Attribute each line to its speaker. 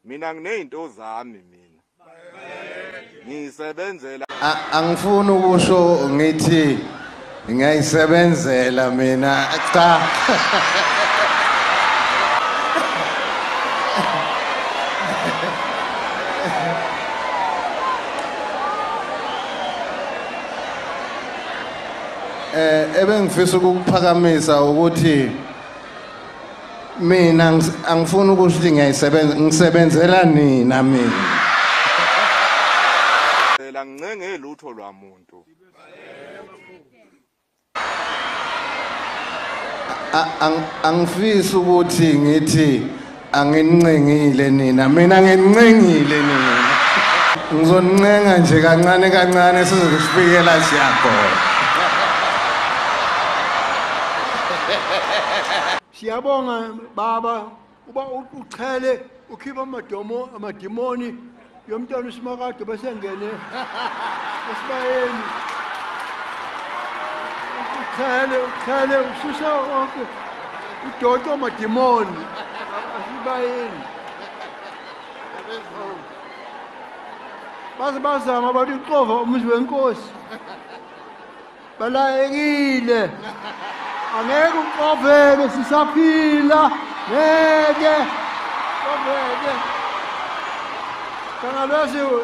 Speaker 1: Mina nginezinto zami mina. Ngisebenzela
Speaker 2: angifuni ukusho ngithi ngiyayisebenzela mina cha. Ebengifisa ukuphakamisa ukuthi mina angifuni ukuthi ngisebenzela nina mina.
Speaker 1: Ngincenge lutho lwamuntu.
Speaker 2: Angifisi ukuthi ngithi anginincengile nina, mina nginincengile nina. Ngizoncenga nje kancane kancane sizokufikela siyabona.
Speaker 3: Siyabonga baba uba uchele ukhipha amadimoni yomntwana uSimakade besengene esibayeni. Uchele ususa wonke udodo amadimoni asibayeni. Bazama abantu uxova umuzi wenkosi. Balayekile. Angeke uqoveke sisaphila ngeke qoveke kana lesi